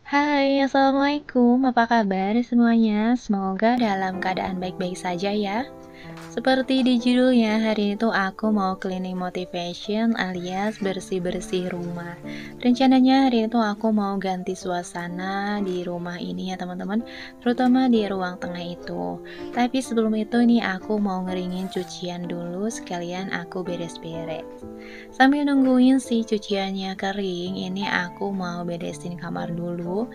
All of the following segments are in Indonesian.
Hai, Assalamualaikum. Apa kabar semuanya? Semoga dalam keadaan baik-baik saja ya. Seperti di judulnya, hari ini tuh aku mau cleaning motivation alias bersih-bersih rumah. Rencananya hari ini tuh aku mau ganti suasana di rumah ini ya teman-teman, terutama di ruang tengah itu. Tapi sebelum itu nih aku mau ngeringin cucian dulu sekalian aku beres-beres. Sambil nungguin si cuciannya kering, ini aku mau beresin kamar dulu.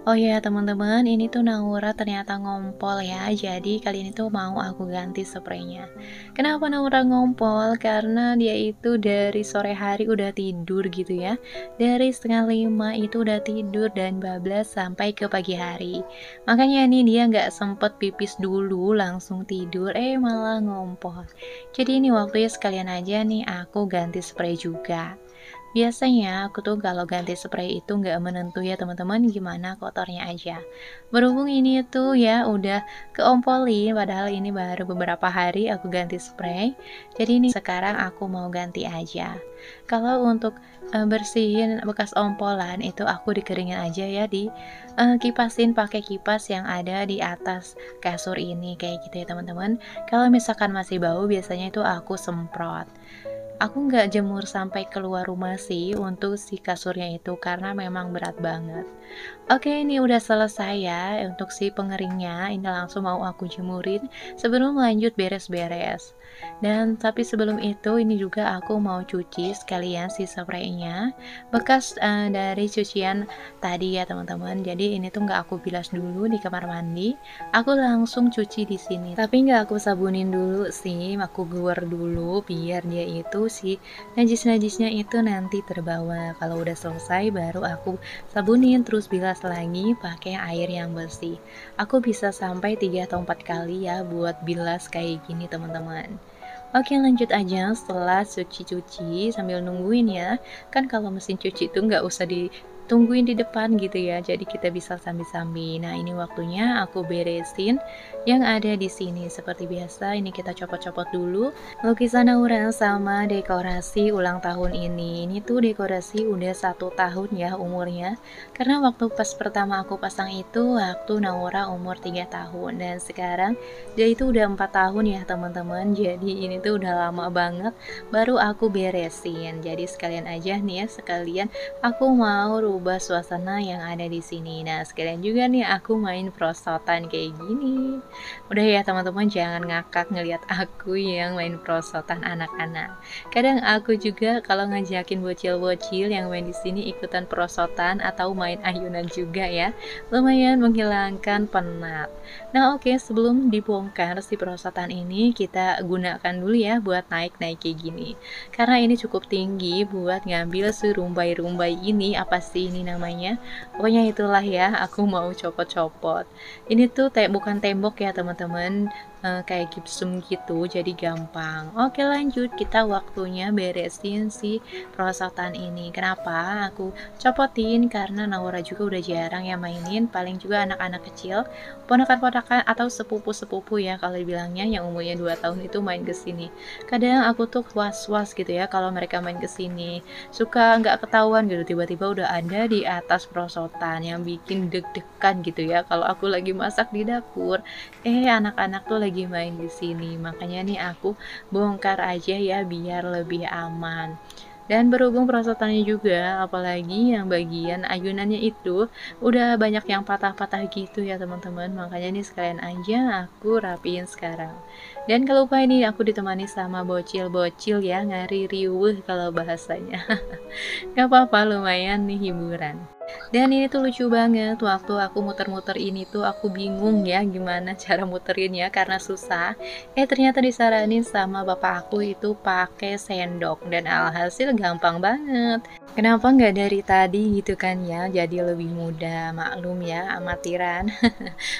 Oh ya teman-teman, ini tuh Naura ternyata ngompol ya. Jadi kali ini tuh mau aku ganti spraynya. Kenapa Naura ngompol? Karena dia itu dari sore hari udah tidur gitu ya. Dari setengah 5 itu udah tidur dan bablas sampai ke pagi hari. Makanya nih dia nggak sempet pipis dulu langsung tidur, malah ngompol. Jadi ini waktunya sekalian aja nih aku ganti spray juga. Biasanya aku tuh kalau ganti spray itu nggak menentu ya teman-teman, gimana kotornya aja. Berhubung ini tuh ya udah keompolin, padahal ini baru beberapa hari aku ganti spray. Jadi ini sekarang aku mau ganti aja. Kalau untuk bersihin bekas ompolan itu aku dikeringin aja ya di kipasin pakai kipas yang ada di atas kasur ini kayak gitu ya teman-teman. Kalau misalkan masih bau biasanya itu aku semprot. Aku nggak jemur sampai keluar rumah sih untuk si kasurnya itu karena memang berat banget. Oke, ini udah selesai ya untuk si pengeringnya. Ini langsung mau aku jemurin sebelum lanjut beres-beres. Dan tapi sebelum itu ini juga aku mau cuci sekalian si spraynya bekas dari cucian tadi ya teman-teman. Jadi ini tuh nggak aku bilas dulu di kamar mandi, aku langsung cuci di sini. Tapi nggak aku sabunin dulu sih, aku gor dulu biar dia itu si najis-najisnya itu nanti terbawa. Kalau udah selesai baru aku sabunin terus bilas lagi pakai air yang bersih. Aku bisa sampai 3 atau 4 kali ya buat bilas kayak gini teman-teman. Oke lanjut aja setelah cuci-cuci sambil nungguin ya. Kan kalau mesin cuci itu nggak usah ditungguin di depan gitu ya. Jadi kita bisa sambil-sambil. Nah ini waktunya aku beresin yang ada di sini. Seperti biasa ini kita copot-copot dulu lukisan Naura sama dekorasi ulang tahun ini. Ini tuh dekorasi udah 1 tahun ya umurnya. Karena waktu pas pertama aku pasang itu waktu Naura umur 3 tahun. Dan sekarang dia itu udah 4 tahun ya teman-teman. Jadi ini tuh udah lama banget baru aku beresin. Jadi sekalian aja nih ya, sekalian aku mau rubah suasana yang ada di sini. Nah, sekalian juga nih aku main prosotan kayak gini. Udah ya teman-teman, jangan ngakak ngelihat aku yang main prosotan anak-anak. Kadang aku juga kalau ngajakin bocil-bocil yang main di sini ikutan prosotan atau main ayunan juga ya. Lumayan menghilangkan penat. Nah, oke, sebelum dibongkar si perosotan ini kita gunakan dulu ya buat naik-naik kayak gini. Karena ini cukup tinggi buat ngambil serumbai-rumbai ini, apa sih ini namanya? Pokoknya itulah ya, aku mau copot-copot. Ini tuh bukan tembok ya teman-teman, kayak gipsum gitu, jadi gampang. Oke lanjut, kita waktunya beresin si perosotan ini. Kenapa aku copotin? Karena Naura juga udah jarang ya mainin, paling juga anak-anak kecil, ponakan-ponakan atau sepupu-sepupu ya kalau dibilangnya yang umurnya 2 tahun itu main ke sini. Kadang aku tuh was-was gitu ya kalau mereka main ke sini. Suka nggak ketahuan gitu tiba-tiba udah ada di atas perosotan yang bikin deg-degan gitu ya kalau aku lagi masak di dapur. Anak-anak tuh lagi main di sini. Makanya nih aku bongkar aja ya biar lebih aman. Dan berhubung perosotannya juga, apalagi yang bagian ayunannya itu udah banyak yang patah-patah gitu ya teman-teman. Makanya nih sekalian aja aku rapiin sekarang. Dan kalau lupa ini aku ditemani sama bocil-bocil ya, ngari riuh kalau bahasanya. Gak apa-apa, lumayan nih hiburan. Dan ini tuh lucu banget, waktu aku muter-muter ini tuh aku bingung ya gimana cara muterinnya karena susah. Ternyata disaranin sama bapak aku itu pakai sendok dan alhasil gampang banget. Kenapa nggak dari tadi gitu kan ya, jadi lebih mudah, maklum ya amatiran.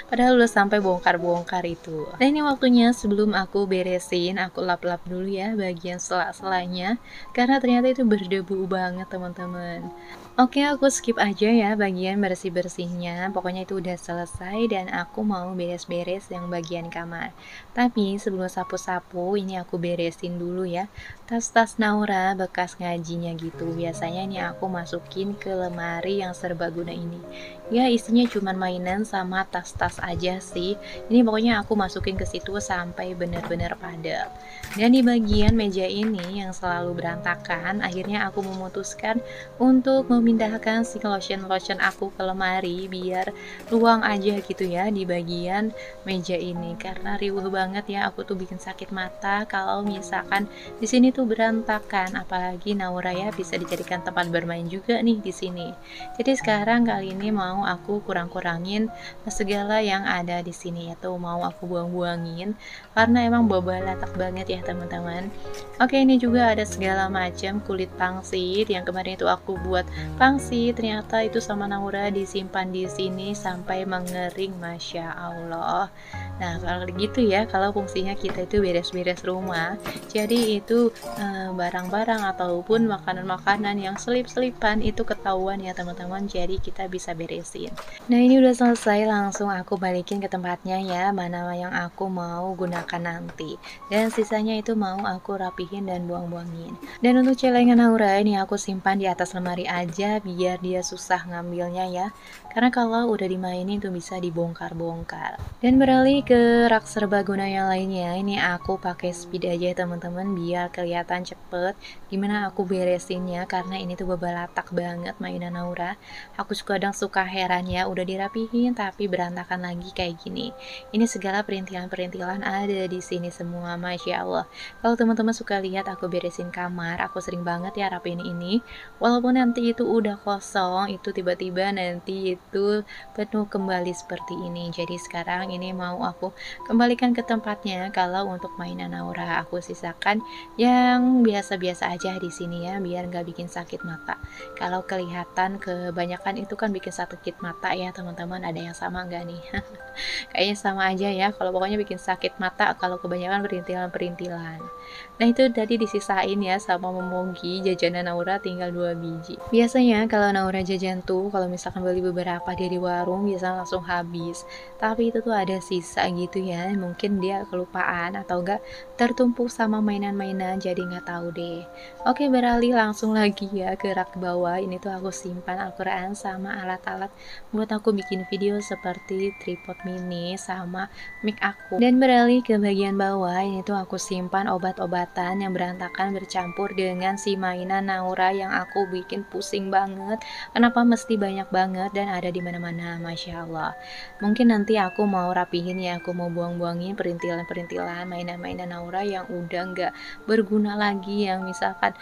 Padahal udah sampai bongkar-bongkar itu. Nah ini waktunya sebelum aku beresin, aku lap-lap dulu ya bagian sela-selanya karena ternyata itu berdebu banget teman-teman. Oke, aku skip aja ya bagian bersih-bersihnya. Pokoknya itu udah selesai dan aku mau beres-beres yang bagian kamar. Tapi sebelum sapu-sapu, ini aku beresin dulu ya Tas-tas Naura bekas ngajinya gitu. Biasanya nih aku masukin ke lemari yang serbaguna ini. Ya isinya cuman mainan sama tas-tas aja sih. Ini pokoknya aku masukin ke situ sampai bener-bener padat. Dan di bagian meja ini yang selalu berantakan, akhirnya aku memutuskan untuk memindahkan si lotion-lotion aku ke lemari biar luang aja gitu ya di bagian meja ini. Karena riuh banget ya, aku tuh bikin sakit mata kalau misalkan di sini tuh berantakan, apalagi Naura ya bisa dijadikan tempat bermain juga nih di sini. Jadi sekarang kali ini mau aku kurang-kurangin segala yang ada di sini, yaitu mau aku buang-buangin karena emang bobalatak banget ya teman-teman. Oke, ini juga ada segala macam kulit pangsit yang kemarin itu aku buat pangsit, ternyata itu sama Naura disimpan di sini sampai mengering, masya Allah. Nah kalau gitu ya, kalau fungsinya kita itu beres-beres rumah, jadi itu barang-barang ataupun makanan-makanan yang selip-selipan itu ketahuan ya teman-teman, jadi kita bisa beresin. Nah ini udah selesai, langsung aku balikin ke tempatnya ya, mana yang aku mau gunakan nanti, dan sisanya itu mau aku rapihin dan buang-buangin. Dan untuk celengan Naura ini aku simpan di atas lemari aja biar dia susah ngambilnya ya, karena kalau udah dimainin itu bisa dibongkar-bongkar. Dan beralih ke rak serbaguna yang lainnya, ini aku pakai speed aja ya teman-teman biar kelihatan cepet gimana aku beresinnya, karena ini tuh bebalatak banget mainan Naura. Aku kadang suka heran ya, udah dirapihin tapi berantakan lagi kayak gini. Ini segala perintilan-perintilan ada di sini semua, masya Allah. Kalau teman-teman suka lihat aku beresin kamar, aku sering banget ya rapiin ini. Walaupun nanti itu udah kosong, itu tiba-tiba nanti itu penuh kembali seperti ini. Jadi sekarang ini mau aku kembalikan ke tempatnya. Kalau untuk mainan Naura aku sisakan yang biasa-biasa aja di sini ya, biar nggak bikin sakit mata. Kalau kelihatan kebanyakan itu kan bikin sakit mata ya teman-teman. Ada yang sama nggak nih? Kayaknya sama aja ya, kalau pokoknya bikin sakit mata kalau kebanyakan perintilan-perintilan. Nah itu tadi disisain ya sama Momogi, jajanan Naura tinggal 2 biji. Biasanya kalau Naura jajan tuh, kalau misalkan beli beberapa dari warung biasanya langsung habis. Tapi itu tuh ada sisa gitu ya, mungkin dia kelupaan atau enggak tertumpuk sama mainan-mainan, jadi nggak tahu deh. Oke, beralih langsung lagi ya ke rak bawah. Ini tuh aku simpan Al-Quran sama alat-alat buat aku bikin video seperti tripod mini sama mic aku. Dan beralih ke bagian bawah, ini tuh aku simpan obat-obatan yang berantakan bercampur dengan si mainan Naura yang aku bikin pusing banget. Kenapa mesti banyak banget dan ada di mana-mana, masya Allah. Mungkin nanti aku mau rapihin ya, aku mau buang-buangin perintilan-perintilan mainan-mainan Naura yang udah nggak berguna lagi, yang misalkan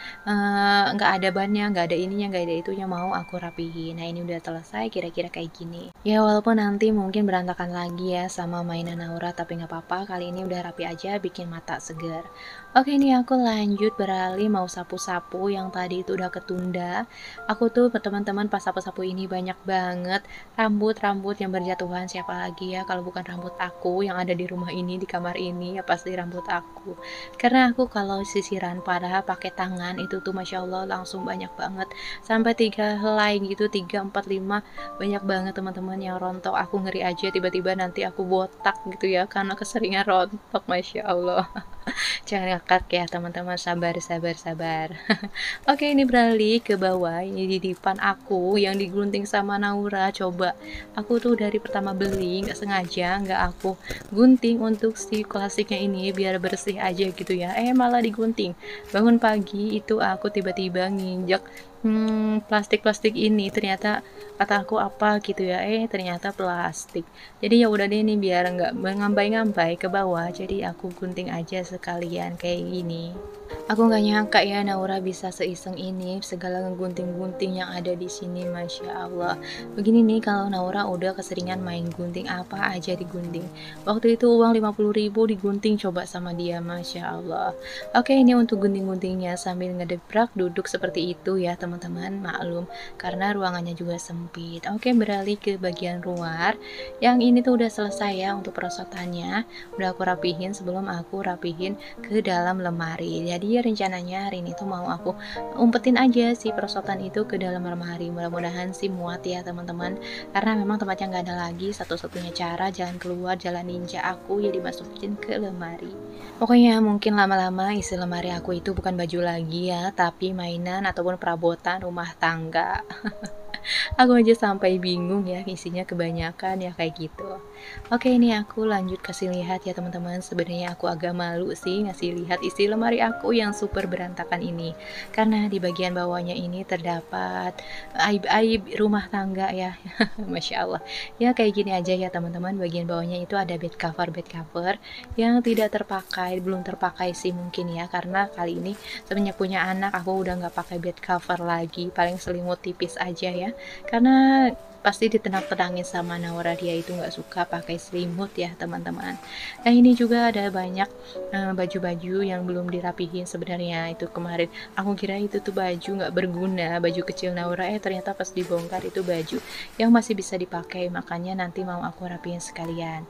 nggak ada bannya, nggak ada ininya, nggak ada itunya, mau aku rapihin. Nah ini udah selesai kira-kira kayak gini ya, walaupun nanti mungkin berantakan lagi ya sama mainan Naura, tapi nggak apa-apa, kali ini udah rapi aja, bikin mata segar. Oke, ini aku lanjut beralih mau sapu-sapu yang tadi itu udah ketunda. Aku tuh teman-teman pas sapu-sapu ini banyak banget rambut-rambut yang berjatuhan. Siapa lagi ya kalau bukan rambut aku yang ada di rumah ini, di kamar ini, ya pasti rambut aku. Karena aku kalau sisiran padahal pakai tangan itu tuh masya Allah langsung banyak banget, sampai 3 helai gitu, 3, 4, 5, banyak banget teman-teman yang rontok. Aku ngeri aja tiba-tiba nanti aku botak gitu ya karena keseringan rontok, masya Allah. Jangan ngakak ya teman-teman, sabar sabar sabar. Oke, ini beralih ke bawah. Ini di depan aku yang digunting sama Naura. Coba aku tuh dari pertama beli nggak sengaja nggak aku gunting untuk si klasiknya ini biar bersih aja gitu ya, malah digunting. Bangun pagi itu aku tiba-tiba nginjek plastik-plastik ini, ternyata kata aku apa gitu ya, ternyata plastik. Jadi ya udah deh, ini biar nggak mengambai-ngambai ke bawah, jadi aku gunting aja sekalian kayak gini. Aku nggak nyangka ya Naura bisa seiseng ini, segala ngegunting-gunting yang ada di sini, masya Allah. Begini nih kalau Naura udah keseringan main gunting, apa aja digunting. Waktu itu uang 50.000 digunting coba sama dia, masya Allah. Oke, ini untuk gunting-guntingnya sambil ngedebrak duduk seperti itu ya teman-teman, maklum karena ruangannya juga sempit. Oke, beralih ke bagian luar. Yang ini tuh udah selesai ya untuk perosotannya, udah aku rapihin sebelum aku rapihin ke dalam lemari. Jadi rencananya hari ini tuh mau aku umpetin aja si perosotan itu ke dalam lemari. Mudah-mudahan sih muat ya teman-teman. Karena memang tempatnya nggak ada lagi, satu-satunya cara jalan keluar, jalan ninja aku ya dimasukin ke lemari. Pokoknya mungkin lama-lama isi lemari aku itu bukan baju lagi ya, tapi mainan ataupun perabotan rumah tangga. Aku aja sampai bingung ya, isinya kebanyakan ya kayak gitu. Oke, ini aku lanjut kasih lihat ya teman-teman. Sebenarnya aku agak malu sih ngasih lihat isi lemari aku yang super berantakan ini. Karena di bagian bawahnya ini terdapat aib-aib rumah tangga ya. Masya Allah. Ya kayak gini aja ya teman-teman. Bagian bawahnya itu ada bed cover yang tidak terpakai, belum terpakai sih mungkin ya. Karena kali ini semenjak punya anak aku udah nggak pakai bed cover lagi, paling selimut tipis aja ya, karena pasti ditenang-tenangin sama Naura, dia itu nggak suka pakai selimut ya teman-teman. Nah ini juga ada banyak baju-baju yang belum dirapihin sebenarnya. Itu kemarin aku kira itu tuh baju nggak berguna, baju kecil Naura, ternyata pas dibongkar itu baju yang masih bisa dipakai, makanya nanti mau aku rapihin sekalian.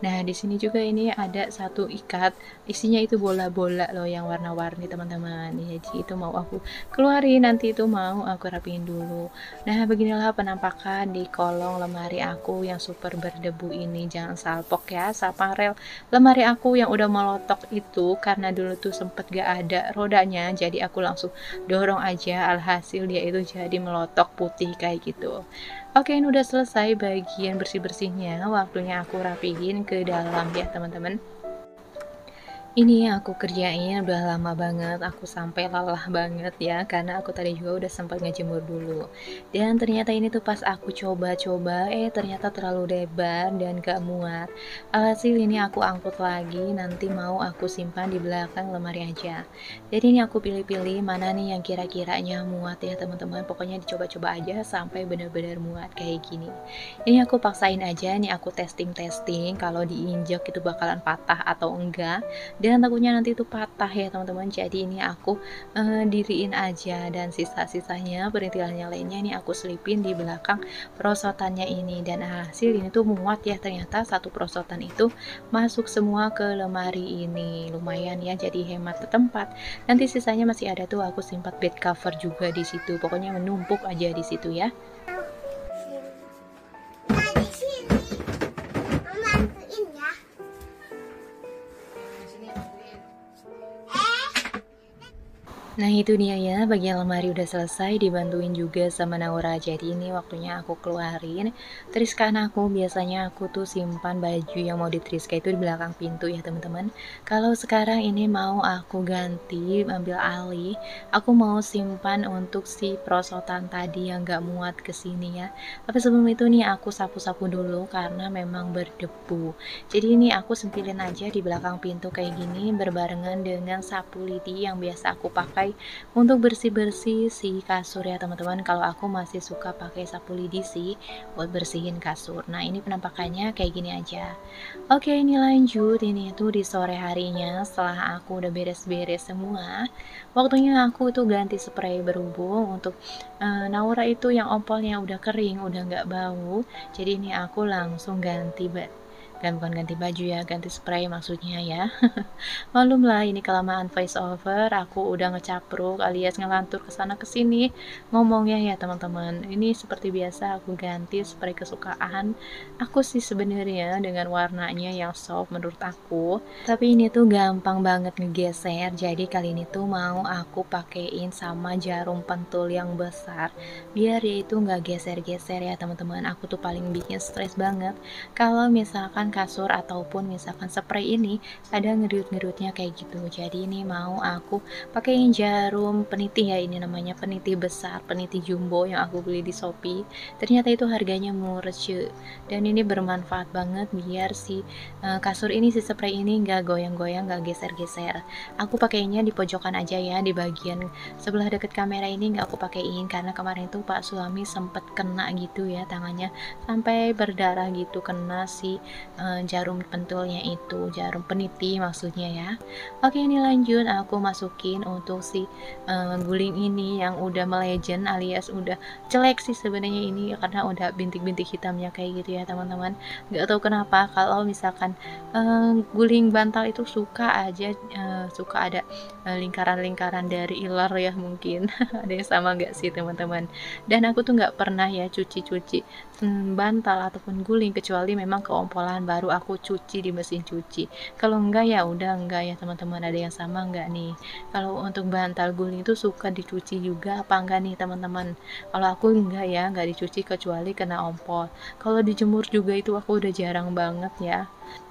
Nah di sini juga ini ada satu ikat, isinya itu bola-bola loh yang warna-warni teman-teman. Jadi itu mau aku keluarin, nanti itu mau aku rapihin dulu. Nah beginilah penampakan di kolong lemari aku yang super berdebu ini. Jangan salpok ya sama rel lemari aku yang udah melotok itu, karena dulu tuh sempet gak ada rodanya, jadi aku langsung dorong aja, alhasil dia itu jadi melotok putih kayak gitu. Oke, ini udah selesai bagian bersih-bersihnya, waktunya aku rapihin ke dalam ya teman-teman. Ini aku kerjain udah lama banget, aku sampai lelah banget ya, karena aku tadi juga udah sempat ngejemur dulu. Dan ternyata ini tuh pas aku coba-coba, ternyata terlalu lebar dan gak muat. Alhasil ini aku angkut lagi, nanti mau aku simpan di belakang lemari aja. Jadi ini aku pilih-pilih mana nih yang kira-kiranya muat ya teman-teman. Pokoknya dicoba-coba aja sampai benar-benar muat kayak gini. Ini aku paksain aja, nih aku testing-testing kalau diinjak itu bakalan patah atau enggak. Dan takutnya nanti itu patah ya teman-teman. Jadi ini aku diriin aja, dan sisa-sisanya perintilannya lainnya ini aku selipin di belakang perosotannya ini. Dan hasil ini tuh muat ya, ternyata satu perosotan itu masuk semua ke lemari ini. Lumayan ya, jadi hemat tempat. Nanti sisanya masih ada tuh, aku simpan bed cover juga di situ. Pokoknya menumpuk aja di situ ya. Nah itu dia ya, bagian lemari udah selesai, dibantuin juga sama Naura. Jadi ini waktunya aku keluarin. Teriskan aku, biasanya aku tuh simpan baju yang mau ditriska itu di belakang pintu ya teman-teman. Kalau sekarang ini mau aku ganti, ambil alih, aku mau simpan untuk si perosotan tadi yang gak muat kesini ya. Tapi sebelum itu nih aku sapu-sapu dulu karena memang berdebu. Jadi ini aku sempilin aja di belakang pintu kayak gini, berbarengan dengan sapu lidi yang biasa aku pakai untuk bersih-bersih si kasur ya teman-teman. Kalau aku masih suka pakai sapu lidi sih buat bersihin kasur. Nah ini penampakannya kayak gini aja. Oke, ini lanjut, ini tuh di sore harinya setelah aku udah beres-beres semua, waktunya aku tuh ganti spray berhubung untuk Naura itu yang ompolnya udah kering, udah nggak bau. Jadi ini aku langsung ganti bukan ganti baju ya, ganti spray maksudnya ya. Malum lah ini kelamaan voice over, aku udah ngecapruk alias ngelantur kesana kesini ngomongnya ya teman-teman. Ini seperti biasa aku ganti spray kesukaan aku sih sebenarnya, dengan warnanya yang soft menurut aku. Tapi ini tuh gampang banget ngegeser, jadi kali ini tuh mau aku pakein sama jarum pentul yang besar biar dia itu nggak geser-geser ya teman-teman. Aku tuh paling bikin stres banget kalau misalkan kasur ataupun misalkan spray ini ada ngerut-ngerutnya kayak gitu. Jadi ini mau aku pakein jarum peniti ya, ini namanya peniti besar, peniti jumbo yang aku beli di Shopee. Ternyata itu harganya murah cuy, dan ini bermanfaat banget biar si kasur ini, si spray ini nggak goyang-goyang, nggak geser-geser. Aku pakainya di pojokan aja ya, di bagian sebelah deket kamera ini nggak aku pakein karena kemarin tuh Pak suami sempet kena gitu ya tangannya, sampai berdarah gitu, kena si jarum pentulnya itu, jarum peniti maksudnya ya. Oke, ini lanjut aku masukin untuk si guling ini yang udah melegend alias udah jelek sih sebenarnya ini, karena udah bintik-bintik hitamnya kayak gitu ya teman-teman. Nggak tahu kenapa kalau misalkan guling bantal itu suka aja suka ada lingkaran-lingkaran dari ilar ya mungkin. Ada yang sama nggak sih teman-teman? Dan aku tuh nggak pernah ya cuci-cuci bantal ataupun guling, kecuali memang keompolan baru aku cuci di mesin cuci. Kalau enggak ya udah enggak ya teman-teman. Ada yang sama enggak nih? Kalau untuk bantal guling itu suka dicuci juga apa enggak nih teman-teman? Kalau aku enggak ya, enggak dicuci kecuali kena ompol. Kalau dijemur juga itu aku udah jarang banget ya.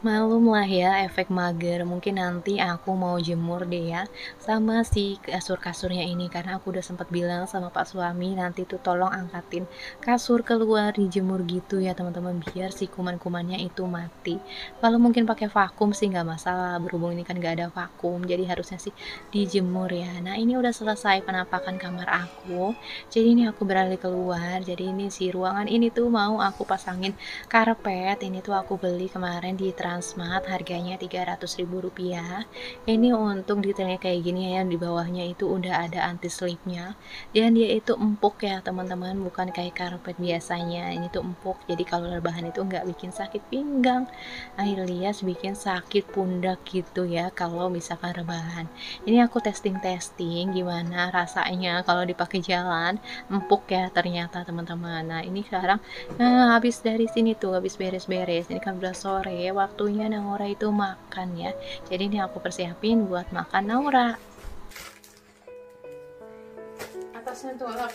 Malum lah ya efek mager, mungkin nanti aku mau jemur deh ya sama si kasur-kasurnya ini, karena aku udah sempat bilang sama pak suami nanti tuh tolong angkatin kasur keluar dijemur gitu ya teman-teman, biar si kuman-kumannya itu mati. Kalau mungkin pakai vakum sih nggak masalah, berhubung ini kan nggak ada vakum jadi harusnya sih dijemur ya. Nah ini udah selesai penampakan kamar aku, jadi ini aku beralih keluar. Jadi ini si ruangan ini tuh mau aku pasangin karpet. Ini tuh aku beli kemarin di Transmart, harganya Rp300.000. Ini untuk detailnya kayak gini ya, di bawahnya itu udah ada anti slipnya, dan dia itu empuk ya teman-teman, bukan kayak karpet biasanya. Ini tuh empuk, jadi kalau rebahan itu nggak bikin sakit pinggang alias bikin sakit pundak gitu ya kalau misalkan rebahan. Ini aku testing gimana rasanya kalau dipakai jalan, empuk ya ternyata teman-teman. Nah ini sekarang habis dari sini tuh, habis beres-beres, ini kan udah sore, waktunya Naura itu makan ya. Jadi ini aku persiapin buat makan Naura. Atasnya tuh Alap.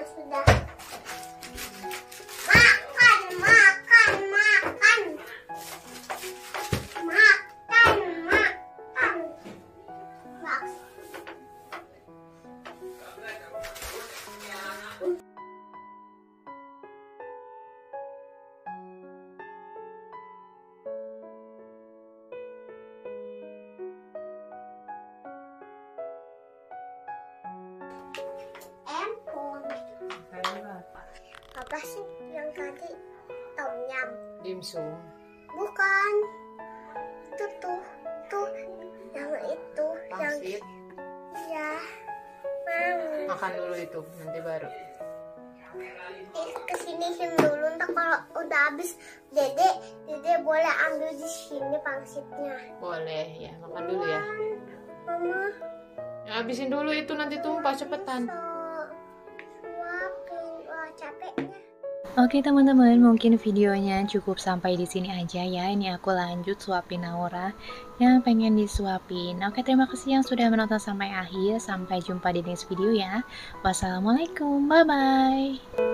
Sudah. Makan, makan, makan. Makan, makan. Max. Empon. Apa sih yang tadi? Tom yum. Dimsum. Bukan. Itu tuh yang itu Pangsit. ya. Mau. Makan dulu itu, nanti baru. Kesini dulu, ntar kalau udah habis dede boleh ambil di sini pangsitnya. Boleh ya, makan dulu ya. Mama Ya, habisin dulu itu, nanti tumpah cepetan. suapin, wah capeknya. Oke teman-teman, mungkin videonya cukup sampai di sini aja ya. Ini aku lanjut suapin Naura yang pengen disuapin. Oke, terima kasih yang sudah menonton sampai akhir. Sampai jumpa di next video ya. Wassalamualaikum, bye-bye.